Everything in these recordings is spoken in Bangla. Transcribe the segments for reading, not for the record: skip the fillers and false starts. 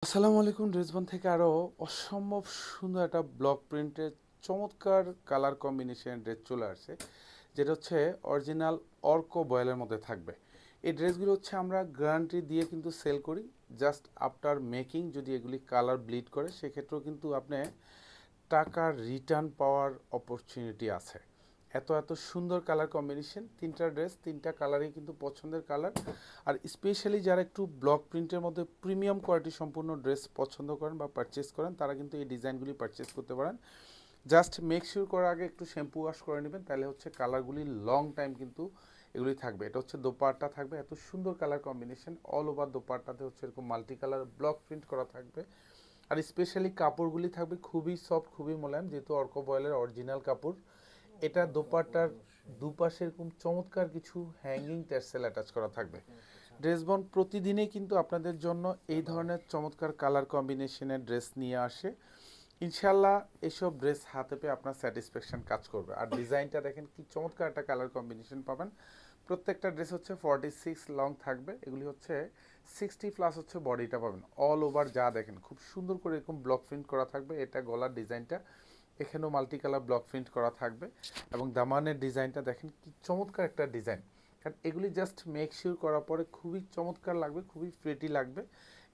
আসসালামু আলাইকুম। ড্রেসবন থেকে আরও অসম্ভব সুন্দর একটা ব্লক প্রিন্টের চমৎকার কালার কম্বিনেশন ড্রেস চলে আসছে, যেটা হচ্ছে অরিজিনাল অর্ক বয়েলের মধ্যে থাকবে। এই ড্রেসগুলো হচ্ছে আমরা গ্যারান্টি দিয়ে কিন্তু সেল করি। জাস্ট আফটার মেকিং যদি এগুলি কালার ব্লিড করে সেক্ষেত্রেও কিন্তু আপনি টাকার রিটার্ন পাওয়ার অপরচুনিটি আছে। এত এত সুন্দর কালার কম্বিনেশন, তিনটা ড্রেস তিনটা কালারই কিন্তু পছন্দের কালার। আর স্পেশালি যারা একটু ব্লক প্রিন্টের মধ্যে প্রিমিয়াম কোয়ালিটি সম্পূর্ণ ড্রেস পছন্দ করেন বা পারচেস করেন, তারা কিন্তু এই ডিজাইনগুলি পারচেস করতে পারেন। জাস্ট মেক শিওর করার আগে একটু শ্যাম্পু ওয়াশ করে নেবেন, তাহলে হচ্ছে কালারগুলি লং টাইম কিন্তু এগুলি থাকবে। এটা হচ্ছে দোপাট্টা থাকবে, এত সুন্দর কালার কম্বিনেশন। অল ওভার দোপাট্টাতে হচ্ছে এরকম মাল্টি কালার ব্লক প্রিন্ট করা থাকবে। আর স্পেশালি কাপড়গুলি থাকবে খুবই সফট, খুবই মোলায়েম, যেহেতু অর্ক বয়েলের অরিজিনাল কাপড়। এটা দোপাট্টার দুপাশে এরকম চমৎকার কিছু হ্যাঙ্গিং ট্যাসেল অ্যাটাচ করা থাকবে। ড্রেসবন প্রতিদিনই কিন্তু আপনাদের জন্য এই ধরনের চমৎকার কালার কম্বিনেশনের ড্রেস নিয়ে আসে। ইনশাল্লাহ এসব ড্রেস হাতে পেয়ে আপনার স্যাটিসফ্যাকশন কাজ করবে। আর ডিজাইনটা দেখেন কি চমৎকার একটা কালার কম্বিনেশন পাবেন। প্রত্যেকটা ড্রেস হচ্ছে 46 লং থাকবে, এগুলি হচ্ছে 60+ হচ্ছে বডিটা পাবেন। অল ওভার যা দেখেন খুব সুন্দর করে এরকম ব্লক প্রিন্ট করা থাকবে। এটা গলার ডিজাইনটা, এখানেও মাল্টি কালার ব্লক প্রিন্ট করা থাকবে। এবং দামানের ডিজাইনটা দেখেন কি চমৎকার একটা ডিজাইন। কারণ এগুলি জাস্ট মেক শিওর করার পরে খুবই চমৎকার লাগবে, খুবই প্রেটি লাগবে।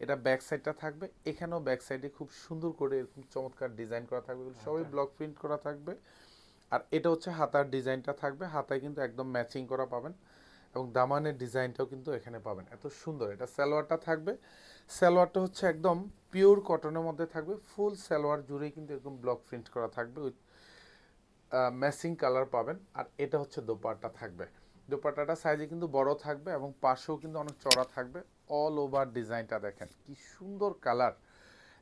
এটা ব্যাক সাইডটা থাকবে, এখানেও ব্যাক সাইডে খুব সুন্দর করে এরকম চমৎকার ডিজাইন করা থাকবে, এগুলো সবই ব্লক প্রিন্ট করা থাকবে। আর এটা হচ্ছে হাতার ডিজাইনটা থাকবে, হাতায় কিন্তু একদম ম্যাচিং করা পাবেন। এবং দামানের ডিজাইনটাও কিন্তু এখানে পাবেন, এত সুন্দর। এটা সালোয়ারটা থাকবে, সালোয়ারটা হচ্ছে একদম পিওর কটনের মধ্যে থাকবে। ফুল সালোয়ার জুড়েই কিন্তু এরকম ব্লক প্রিন্ট করা থাকবে, উইথ ম্যাচিং কালার পাবেন। আর এটা হচ্ছে দোপাট্টা থাকবে, দোপাট্টাটা সাইজে কিন্তু বড় থাকবে এবং পাশেও কিন্তু অনেক চড়া থাকবে। অল ওভার ডিজাইনটা দেখেন কি সুন্দর কালার।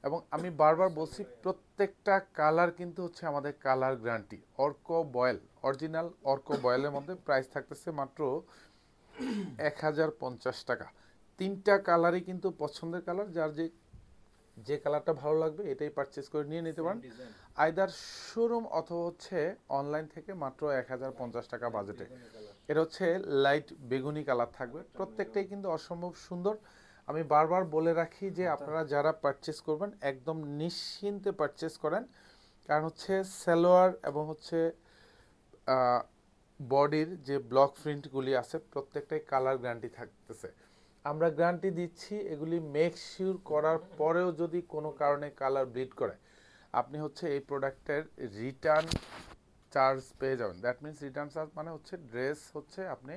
এবং আমি বারবার বলছি, প্রত্যেকটা কালার কিন্তু হচ্ছে আমাদের কালার গ্যারান্টি। অর্ক বয়েল, অরিজিনাল অর্ক বয়েলের মধ্যে প্রাইস থাকতেছে মাত্র 1050 টাকা। তিনটা কালারই কিন্তু পছন্দের কালার, যার যে যে কালারটা ভালো লাগবে এটাই পারচেস করে নিয়ে নিতে পারেন, আইদার শোরুম অথবা হচ্ছে অনলাইন থেকে। মাত্র 1050 টাকা বাজেটে এটা হচ্ছে লাইট বেগুনি কালার থাকবে। প্রত্যেকটাই কিন্তু অসম্ভব সুন্দর। আমি বারবার বলে রাখি যে আপনারা যারা পারচেস করবেন একদম নিশ্চিন্তে পারচেস করেন, কারণ হচ্ছে সালোয়ার এবং হচ্ছে বডির যে ব্লক প্রিন্টগুলি আছে প্রত্যেকটাই কালার গ্যারান্টি থাকতেছে। আমরা গ্যারান্টি দিচ্ছি এগুলি মেক শিওর করার পরেও যদি কোনো কারণে কালার ব্লিড করে, আপনি হচ্ছে এই প্রোডাক্টের রিটার্ন চার্জ পেয়ে যাবেন। দ্যাট মিনস রিটার্ন চার্জ মানে হচ্ছে ড্রেস হচ্ছে আপনি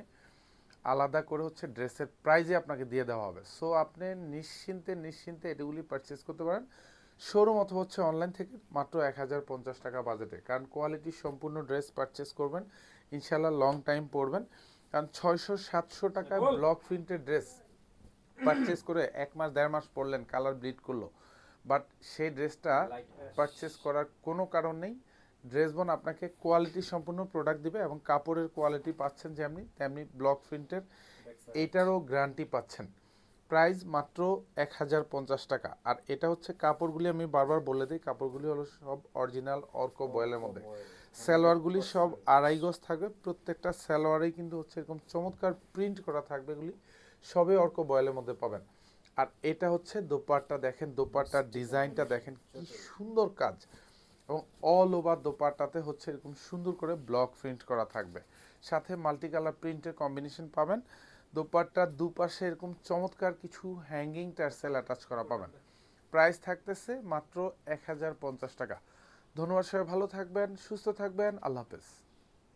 আলাদা করে হচ্ছে ড্রেসের প্রাইজে আপনাকে দিয়ে দেওয়া হবে। সো আপনি নিশ্চিন্তে নিশ্চিন্তে এগুলি পারচেস করতে পারেন শোরুম অথবা হচ্ছে অনলাইন থেকে, মাত্র 1050 টাকা বাজেটে। কারণ কোয়ালিটি সম্পূর্ণ ড্রেস পারচেস করবেন, ইনশাল্লাহ লং টাইম পরবেন। কারণ 600-700 টাকায় ব্লক প্রিন্টের ড্রেস পারচেস করে 1 মাস 1.5 মাস পরলেন, কালার ব্লিড করলো, বাট সেই ড্রেসটা পারচেস করার কোনো কারণ নেই। ড্রেসবন আপনাকে কোয়ালিটি সম্পূর্ণ প্রোডাক্ট দিবে এবং কাপড়ের কোয়ালিটি পাচ্ছেন যেমনি তেমনি ব্লক প্রিন্টের এইটারও গ্যারান্টি পাচ্ছেন। প্রাইস মাত্র 1050 টাকা। আর এটা হচ্ছে কাপড়গুলি আমি বারবার বলে দিই, কাপড়গুলি হলো সব অরিজিনাল অর্ক বয়েলের মধ্যে। সালোয়ারগুলি সব 2.5 গজ থাকবে, প্রত্যেকটা সালোয়ারেই কিন্তু হচ্ছে এরকম চমৎকার প্রিন্ট করা থাকবে, এগুলি সবই অর্ক বয়েলের মধ্যে পাবেন। আর এটা হচ্ছে দোপাট্টা, দেখেন দোপাট্টার ডিজাইনটা দেখেন কি সুন্দর কাজ। এবং অল ওভার দোপাট্টাতে হচ্ছে এরকম সুন্দর করে ব্লক প্রিন্ট করা থাকবে, সাথে মাল্টি কালার প্রিন্টের কম্বিনেশন পাবেন। দোপাট্টার দুপাশে এরকম চমৎকার কিছু হ্যাঙ্গিং টার্সেল অ্যাটাচ করা পাবেন। প্রাইস থাকতেছে মাত্র 1050 টাকা। ধন্যবাদ, সবাই ভালো থাকবেন, সুস্থ থাকবেন, আল্লাহ হাফেজ।